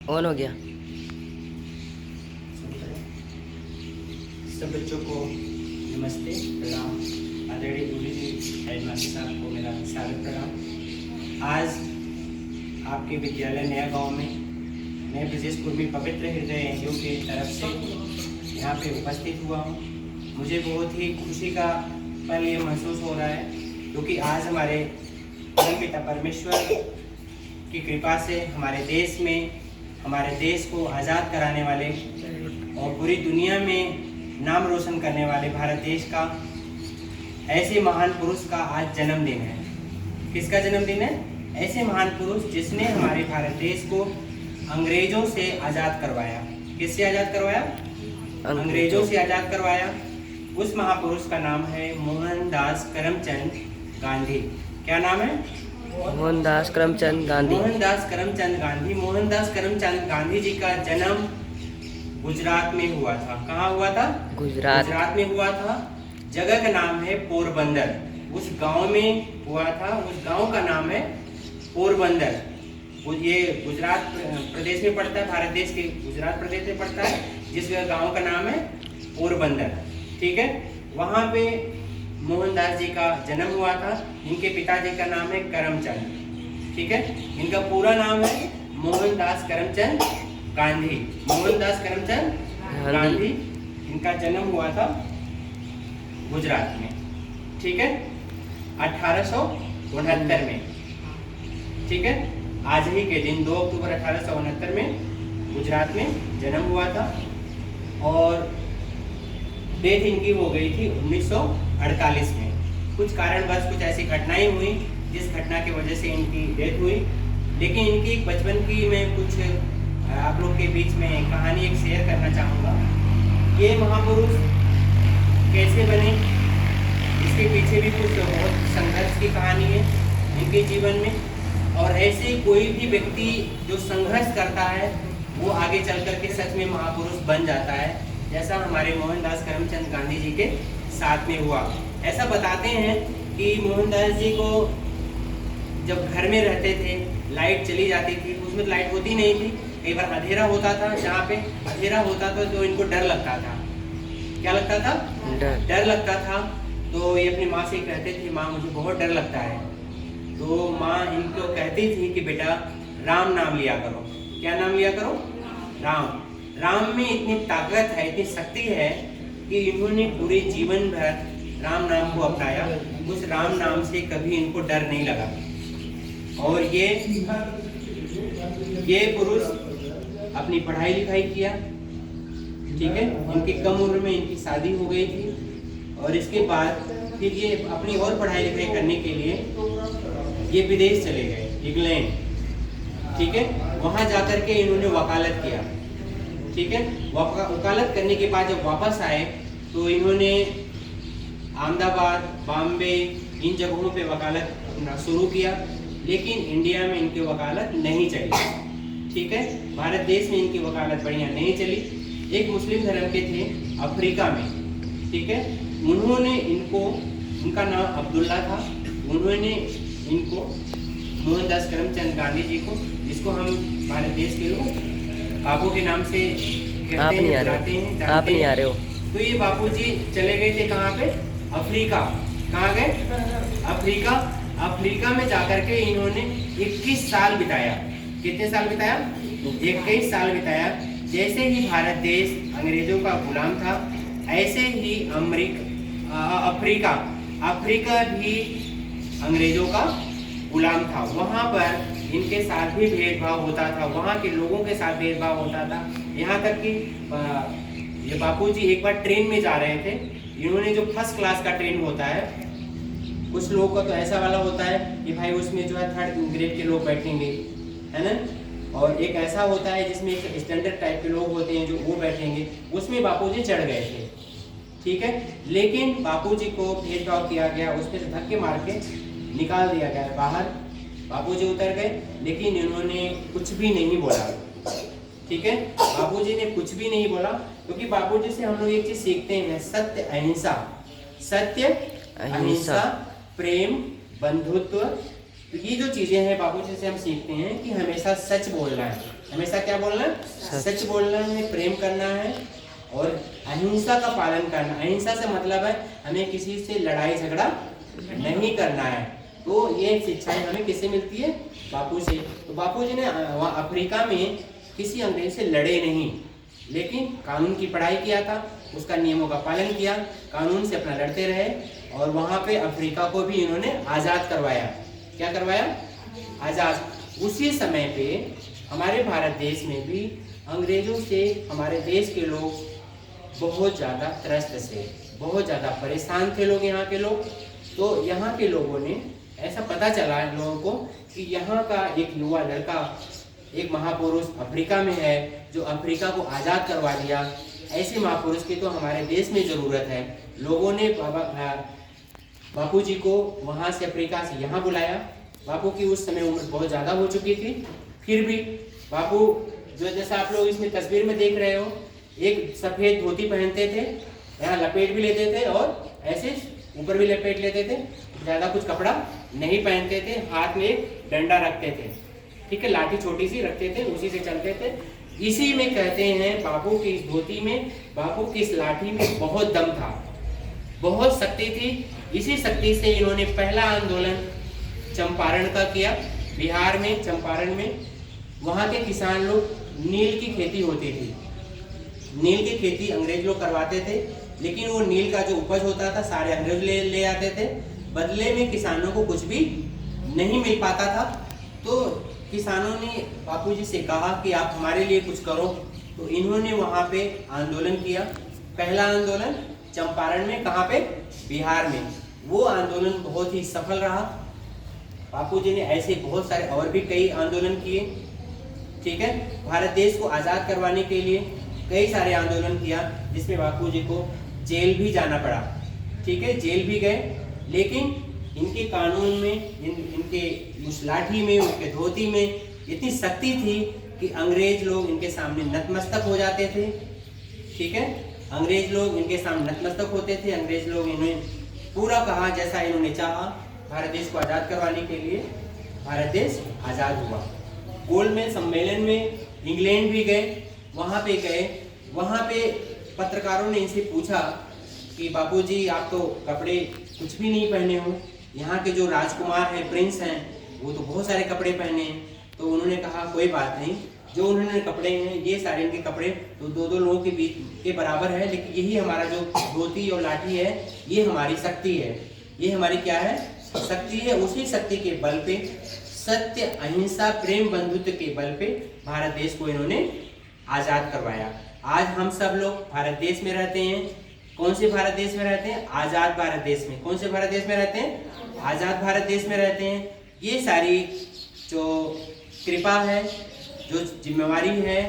On हो गया। सब बच्चों को नमस्ते, प्रणाम। आदरणीय गुरु जी हेडमास्टर साहब को मेरा सादर प्रणाम। आज आपके विद्यालय नया गांव में नए ब्रजेशपुर में पवित्र हृदय एनजीओ की तरफ से यहाँ पे उपस्थित हुआ हूँ। मुझे बहुत ही खुशी का पल ये महसूस हो रहा है, क्योंकि आज हमारे परम पिता परमेश्वर की कृपा से हमारे देश को आज़ाद कराने वाले और पूरी दुनिया में नाम रोशन करने वाले भारत देश का ऐसे महान पुरुष का आज जन्मदिन है। किसका जन्मदिन है? ऐसे महान पुरुष जिसने हमारे भारत देश को अंग्रेजों से आज़ाद करवाया। किससे आज़ाद करवाया? अंग्रेजों से आज़ाद करवाया। उस महापुरुष का नाम है मोहनदास करमचंद गांधी। क्या नाम है? मोहनदास करमचंद गांधी। मोहनदास करमचंद गांधी। मोहनदास करमचंद गांधी जी का जन्म गुजरात में हुआ था। कहाँ हुआ था? गुजरात में हुआ था। जगह का नाम है पोरबंदर। उस गांव में हुआ था। उस गांव का नाम है पोरबंदर। ये गुजरात प्रदेश में पड़ता है, भारत देश के गुजरात प्रदेश में पड़ता है, जिस गांव का नाम है पोरबंदर। ठीक है, वहाँ पे मोहनदास जी का जन्म हुआ था। इनके पिताजी का नाम है करमचंद। ठीक है, इनका पूरा नाम है मोहनदास करमचंद गांधी। मोहनदास करमचंद गांधी। इनका जन्म हुआ था गुजरात में। ठीक है, 1869 में। ठीक है, आज ही के दिन 2 अक्टूबर 1869 में गुजरात में जन्म हुआ था और डेथ इनकी हो गई थी 1948 में। कुछ कारणवश कुछ ऐसी घटनाएं हुई जिस घटना की वजह से इनकी डेथ हुई। लेकिन इनकी बचपन की मैं कुछ आप लोग के बीच में कहानी एक शेयर करना चाहूँगा। ये महापुरुष कैसे बने, इसके पीछे भी कुछ बहुत संघर्ष की कहानी है इनके जीवन में। और ऐसे कोई भी व्यक्ति जो संघर्ष करता है वो आगे चल कर के सच में महापुरुष बन जाता है, जैसा हमारे मोहनदास करमचंद गांधी जी के साथ में हुआ। ऐसा बताते हैं कि मोहनदास जी को जब घर में रहते थे लाइट चली जाती थी, उसमें लाइट होती नहीं थी, कई बार अंधेरा होता था। जहाँ पे अंधेरा होता था तो इनको डर लगता था। क्या लगता था? डर लगता था। तो ये अपनी माँ से कहते थे, माँ मुझे बहुत डर लगता है। तो माँ इनको कहती थी कि बेटा राम नाम लिया करो। क्या नाम लिया करो? राम। राम में इतनी ताकत है, इतनी शक्ति है कि इन्होंने पूरे जीवन भर राम नाम को अपनाया। उस राम नाम से कभी इनको डर नहीं लगा। और ये पुरुष अपनी पढ़ाई लिखाई किया। ठीक है, इनकी कम उम्र में इनकी शादी हो गई थी और इसके बाद फिर ये अपनी और पढ़ाई लिखाई करने के लिए ये विदेश चले गए, इंग्लैंड। ठीक है, वहाँ जाकर के इन्होंने वकालत किया। ठीक है, वकालत करने के बाद जब वापस आए तो इन्होंने अहमदाबाद, बॉम्बे, इन जगहों पे वकालत शुरू किया। लेकिन इंडिया में इनकी वकालत नहीं चली। ठीक है, भारत देश में इनकी वकालत बढ़िया नहीं चली। एक मुस्लिम धर्म के थे अफ्रीका में। ठीक है, उन्होंने इनको, उनका नाम अब्दुल्ला था, उन्होंने इनको मोहनदास करमचंद गांधी जी को, जिसको हम भारत देश के लोग बापू के नाम से आप नहीं आ रहे हो। तो ये बापू जी चले गए थे कहाँ पे? अफ्रीका। कहाँ गए? अफ्रीका में जाकर के इन्होंने 21 साल बिताया। कितने साल बिताया? 21 साल बिताया। जैसे ही भारत देश अंग्रेजों का गुलाम था, ऐसे ही अफ्रीका भी अंग्रेजों का गुलाम था। वहाँ पर इनके साथ भी भेदभाव होता था, वहाँ के लोगों के साथ भेदभाव होता था। यहाँ तक कि ये बापू जी एक बार ट्रेन में जा रहे थे। इन्होंने जो फर्स्ट क्लास का ट्रेन होता है, कुछ लोगों का तो ऐसा वाला होता है कि भाई उसमें जो है 3rd ग्रेड के लोग बैठेंगे, है ना, और एक ऐसा होता है जिसमें एक स्टैंडर्ड टाइप के लोग होते हैं जो वो बैठेंगे। उसमें बापूजी चढ़ गए थे। ठीक है, लेकिन बापूजी को भेदभाव किया गया, उसमें से धक्के मार के निकाल दिया गया बाहर। बापूजी उतर गए, लेकिन इन्होंने कुछ भी नहीं बोला। ठीक है, बापूजी ने कुछ भी नहीं बोला, क्योंकि बापूजी से हम लोग एक चीज सीखते हैं, सत्य अहिंसा। सत्य अहिंसा, प्रेम, बंधुत्व, तो ये जो चीजें हैं बापूजी से हम सीखते हैं कि हमेशा सच बोलना है। हमेशा क्या बोलना है? सच बोलना है, प्रेम करना है और अहिंसा का पालन करना। अहिंसा से मतलब है हमें किसी से लड़ाई झगड़ा नहीं करना है। तो ये शिक्षाएं हमें किससे मिलती है? बापू से। तो बापू जी ने वहाँ अफ्रीका में किसी अंग्रेज से लड़े नहीं, लेकिन कानून की पढ़ाई किया था, उसका नियमों का पालन किया, कानून से अपना लड़ते रहे और वहाँ पे अफ्रीका को भी इन्होंने आज़ाद करवाया। क्या करवाया? आज़ाद। उसी समय पे हमारे भारत देश में भी अंग्रेजों से हमारे देश के लोग बहुत ज़्यादा त्रस्त थे, बहुत ज़्यादा परेशान थे लोग, यहाँ के लोग। तो यहाँ के लोगों ने ऐसा पता चला लोगों को कि यहाँ का एक युवा लड़का, एक महापुरुष अफ्रीका में है जो अफ्रीका को आज़ाद करवा दिया। ऐसे महापुरुष की तो हमारे देश में ज़रूरत है। लोगों ने बापू जी को वहाँ से अफ्रीका से यहाँ बुलाया। बापू की उस समय उम्र बहुत ज़्यादा हो चुकी थी, फिर भी बापू जो जैसा आप लोग इसमें तस्वीर में देख रहे हो, एक सफ़ेद धोती पहनते थे, यहाँ लपेट भी लेते थे और ऐसे ऊपर भी लपेट लेते थे, ज़्यादा कुछ कपड़ा नहीं पहनते थे, हाथ में एक डंडा रखते थे, ठीक है, लाठी छोटी सी रखते थे, उसी से चलते थे। इसी में कहते हैं बापू की इस धोती में, बापू की इस लाठी में बहुत दम था, बहुत शक्ति थी। इसी शक्ति से इन्होंने पहला आंदोलन चंपारण का किया, बिहार में चंपारण में। वहाँ के किसान लोग, नील की खेती होती थी, नील की खेती अंग्रेज लोग करवाते थे, लेकिन वो नील का जो उपज होता था सारे अंग्रेज ले आते थे। बदले में किसानों को कुछ भी नहीं मिल पाता था। तो किसानों ने बापूजी से कहा कि आप हमारे लिए कुछ करो। तो इन्होंने वहाँ पे आंदोलन किया, पहला आंदोलन चंपारण में। कहाँ पे? बिहार में। वो आंदोलन बहुत ही सफल रहा। बापूजी ने ऐसे बहुत सारे और भी कई आंदोलन किए, ठीक है। भारत देश को आज़ाद करवाने के लिए कई सारे आंदोलन किया, जिसमें बापूजी को जेल भी जाना पड़ा, ठीक है, जेल भी गए। लेकिन इनके कानून में, इनके उस लाठी में, उनके धोती में इतनी शक्ति थी कि अंग्रेज लोग इनके सामने नतमस्तक हो जाते थे, ठीक है। अंग्रेज लोग इनके सामने नतमस्तक होते थे। अंग्रेज लोग इन्हें पूरा कहा जैसा इन्होंने चाहा। भारत देश को आज़ाद करवाने के लिए भारत देश आज़ाद हुआ। गोलमेज सम्मेलन में इंग्लैंड भी गए, वहाँ पे गए। वहाँ पे पत्रकारों ने इनसे पूछा कि बापूजी आप तो कपड़े कुछ भी नहीं पहने हो, यहाँ के जो राजकुमार हैं, प्रिंस हैं, वो तो बहुत सारे कपड़े पहने हैं। तो उन्होंने कहा कोई बात नहीं, जो उन्होंने कपड़े हैं ये सारे इनके कपड़े तो दो लोगों के बीच के बराबर है, लेकिन यही हमारा जो धोती और लाठी है ये हमारी शक्ति है, ये हमारी क्या है? शक्ति है। उसी शक्ति के बल पे, सत्य, अहिंसा, प्रेम, बंधुत्व के बल पे भारत देश को इन्होंने आज़ाद करवाया। आज हम सब लोग भारत देश में रहते हैं। कौन से भारत देश में रहते हैं? आज़ाद भारत देश में। कौन से भारत देश में रहते हैं? आज़ाद भारत देश में रहते हैं। ये सारी जो कृपा है, जो जिम्मेवारी है,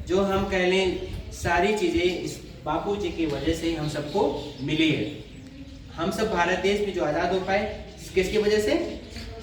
जो हम कह लें सारी चीज़ें इस बापू जी की वजह से हम सबको मिली है। हम सब भारत देश में जो आज़ाद हो पाए किसकी वजह से?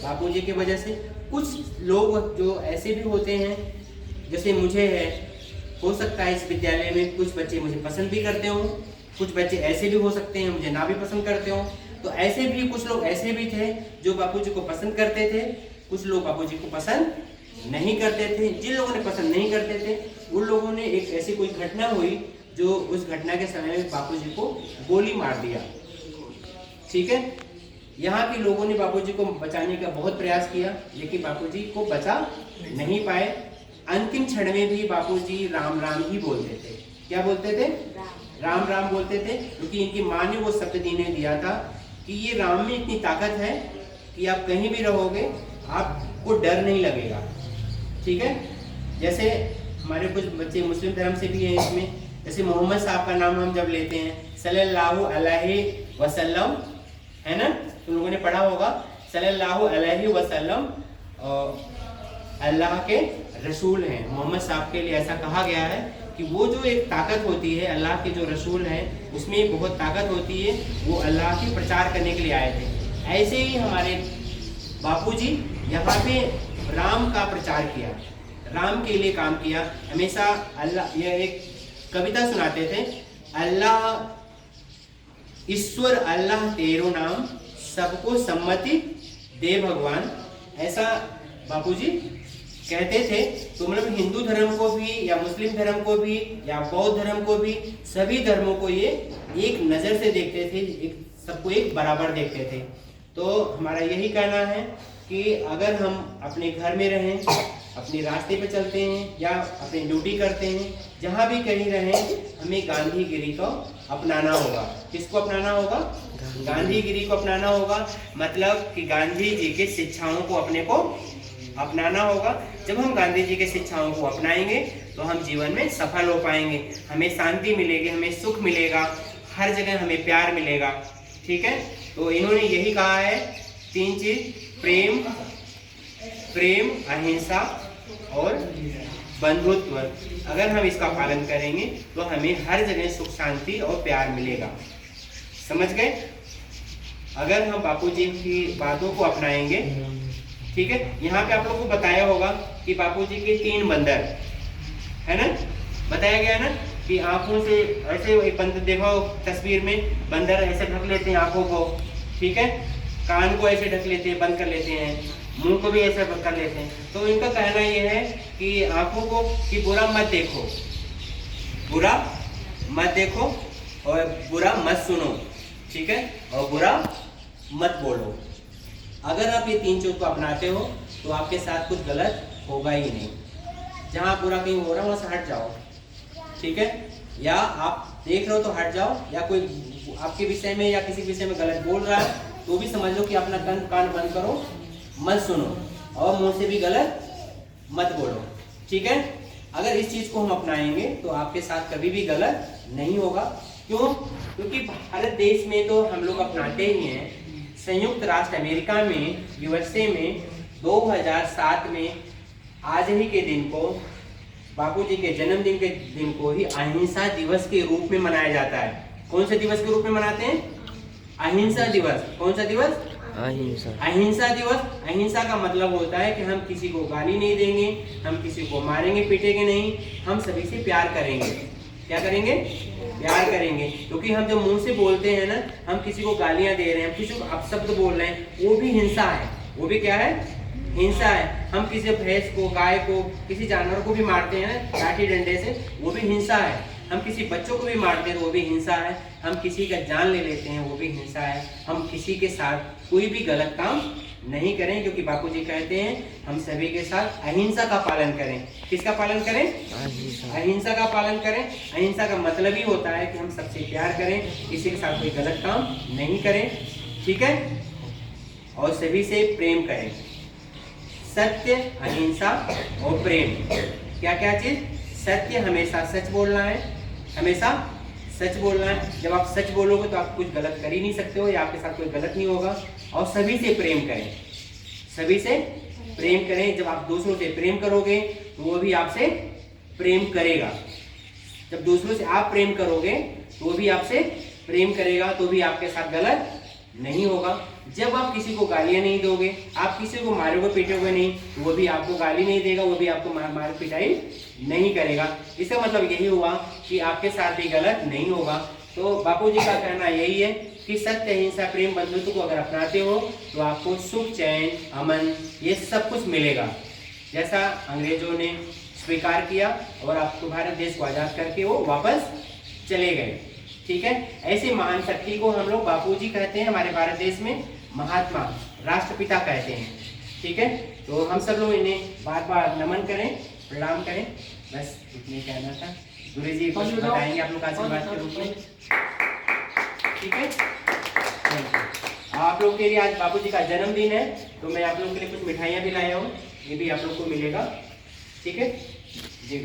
बापू जी की वजह से। कुछ लोग जो ऐसे भी होते हैं, जैसे मुझे है, हो सकता है इस विद्यालय में कुछ बच्चे मुझे पसंद भी करते हों, कुछ बच्चे ऐसे भी हो सकते हैं मुझे ना भी पसंद करते हों। तो ऐसे भी कुछ लोग ऐसे भी थे जो बापूजी को पसंद करते थे, कुछ लोग बापूजी को पसंद नहीं करते थे। जिन लोगों ने पसंद नहीं करते थे उन लोगों ने एक ऐसी कोई घटना हुई जो उस घटना के समय में बापूजी को गोली मार दिया, ठीक है। यहाँ के लोगों ने बापूजी को बचाने का बहुत प्रयास किया, लेकिन बापूजी को बचा नहीं पाए। अंतिम क्षण में भी बापूजी राम राम ही बोलते थे। क्या बोलते थे? राम राम बोलते थे, क्योंकि इनकी माँ ने वो शब्द इन्हें दिया था कि ये राम में इतनी ताकत है कि आप कहीं भी रहोगे आपको डर नहीं लगेगा, ठीक है। जैसे हमारे कुछ बच्चे मुस्लिम धर्म से भी हैं इसमें, जैसे मोहम्मद साहब का नाम हम जब लेते हैं सल्लल्लाहु अलैहि वसल्लम, है ना, तुम लोगों ने पढ़ा होगा सल्लल्लाहु अलैहि वसल्लम अल्लाह के रसूल हैं। मोहम्मद साहब के लिए ऐसा कहा गया है कि वो जो एक ताकत होती है, अल्लाह के जो रसूल हैं उसमें बहुत ताकत होती है, वो अल्लाह की प्रचार करने के लिए आए थे। ऐसे ही हमारे बापूजी यहाँ पे राम का प्रचार किया, राम के लिए काम किया हमेशा। अल्लाह, यह एक कविता सुनाते थे, अल्लाह ईश्वर अल्लाह तेरो नाम, सबको सम्मति दे भगवान। ऐसा बापूजी कहते थे, तो मतलब हिंदू धर्म को भी या मुस्लिम धर्म को भी या बौद्ध धर्म को भी, सभी धर्मों को ये एक नज़र से देखते थे, एक सबको एक बराबर देखते थे। तो हमारा यही कहना है कि अगर हम अपने घर में रहें, अपने रास्ते पे चलते हैं या अपनी ड्यूटी करते हैं, जहाँ भी कहीं रहें, हमें गांधीगिरी को अपनाना होगा। किसको अपनाना होगा? गांधीगिरी को अपनाना होगा। मतलब कि गांधी जी के शिक्षाओं को अपने को अपनाना होगा। जब हम गांधी जी के शिक्षाओं को अपनाएंगे तो हम जीवन में सफल हो पाएंगे, हमें शांति मिलेगी, हमें सुख मिलेगा, हर जगह हमें प्यार मिलेगा। ठीक है, तो इन्होंने यही कहा है 3 चीज, प्रेम, अहिंसा और बंधुत्व। अगर हम इसका पालन करेंगे तो हमें हर जगह सुख शांति और प्यार मिलेगा। समझ गए? अगर हम बापूजी की बातों को अपनाएंगे, ठीक है, यहाँ पे आप लोगों को बताया होगा कि बापूजी के 3 बंदर है ना, बताया गया ना कि आंखों से ऐसे, एक बंदर देखो तस्वीर में, बंदर ऐसे ढक लेते हैं आंखों को, ठीक है, कान को ऐसे ढक लेते हैं, बंद कर लेते हैं, मुंह को भी ऐसे बंद कर लेते हैं। तो इनका कहना यह है कि आंखों को कि बुरा मत देखो, बुरा मत देखो और बुरा मत सुनो, ठीक है, और बुरा मत बोलो। अगर आप ये 3 चीज़ को अपनाते हो तो आपके साथ कुछ गलत होगा ही नहीं। जहाँ बुरा कहीं हो रहा है वहाँ से हट जाओ, ठीक है, या आप देख रहे हो तो हट जाओ, या कोई आपके विषय में या किसी विषय में गलत बोल रहा है तो भी समझ लो कि अपना कान बंद करो, मत सुनो और मुंह से भी गलत मत बोलो। ठीक है, अगर इस चीज़ को हम अपनाएंगे तो आपके साथ कभी भी गलत नहीं होगा। क्यों? क्योंकि भारत देश में तो हम लोग अपनाते ही हैं। संयुक्त राष्ट्र अमेरिका में, यूएसए में 2007 में आज ही के दिन को, बापूजी के जन्मदिन के दिन को ही अहिंसा दिवस के रूप में मनाया जाता है। कौन से दिवस के रूप में मनाते हैं? अहिंसा दिवस। कौन सा दिवस? अहिंसा। अहिंसा दिवस। अहिंसा का मतलब होता है कि हम किसी को गाली नहीं देंगे, हम किसी को मारेंगे पीटेंगे नहीं, हम सभी से प्यार करेंगे। क्या करेंगे? प्यार करेंगे। क्योंकि हम जब मुंह से बोलते हैं ना, हम किसी को गालियां दे रहे हैं, किसी को अपशब्द बोल रहे हैं, वो भी हिंसा है। वो भी क्या है? हिंसा है। हम किसी भैंस को, गाय को, किसी जानवर को भी मारते हैं ना लाठी डंडे से, वो भी हिंसा है। हम किसी बच्चों को भी मारते हैं तो वो भी हिंसा है। हम किसी का जान ले लेते हैं वो भी हिंसा है। हम किसी के साथ कोई भी गलत काम नहीं करें, क्योंकि बापूजी कहते हैं हम सभी के साथ अहिंसा का पालन करें। किसका पालन करें? अहिंसा का पालन करें। अहिंसा का मतलब ही होता है कि हम सबसे प्यार करें, किसी के साथ कोई गलत काम नहीं करें, ठीक है, और सभी से प्रेम करें। सत्य, अहिंसा और प्रेम। क्या क्या चीज? सत्य, हमेशा सच बोलना है, हमेशा सच बोलना है। जब आप सच बोलोगे तो आप कुछ गलत कर ही नहीं सकते हो, या आपके साथ कोई गलत नहीं होगा। और सभी से प्रेम करें, सभी से प्रेम करें। जब आप दूसरों से प्रेम करोगे तो वो भी आपसे प्रेम करेगा। जब दूसरों से आप प्रेम करोगे तो वो भी आपसे प्रेम करेगा, तो भी आपके साथ गलत नहीं होगा। जब आप किसी को गालियां नहीं दोगे, आप किसी को मारोगे पीटोगे नहीं, तो वो भी आपको गाली नहीं देगा, वो भी आपको मार पिटाई नहीं करेगा। इसका मतलब यही हुआ कि आपके साथ भी गलत नहीं होगा। तो बापूजी का कहना यही है कि सत्य, अहिंसा, प्रेम, बंधुत्व को अगर अपनाते हो तो आपको सुख, चैन, अमन, ये सब कुछ मिलेगा, जैसा अंग्रेजों ने स्वीकार किया और आपको भारत देश को आजाद करके वो वापस चले गए। ठीक है, ऐसे महान शक्ति को हम लोग बापूजी कहते हैं। हमारे भारत देश में महात्मा, राष्ट्रपिता कहते हैं। ठीक है, तो हम सब लोग इन्हें बार बार नमन करें, प्रणाम करें। बस इतने कहना था। गुरु जी कुछ बताएंगे आप लोग आशीर्वाद के रूप में, ठीक है। आप लोग के लिए आज बापूजी का जन्मदिन है, तो मैं आप लोगों के लिए कुछ मिठाइयाँ भी लाया हूँ, ये भी आप लोग को मिलेगा, ठीक है जी।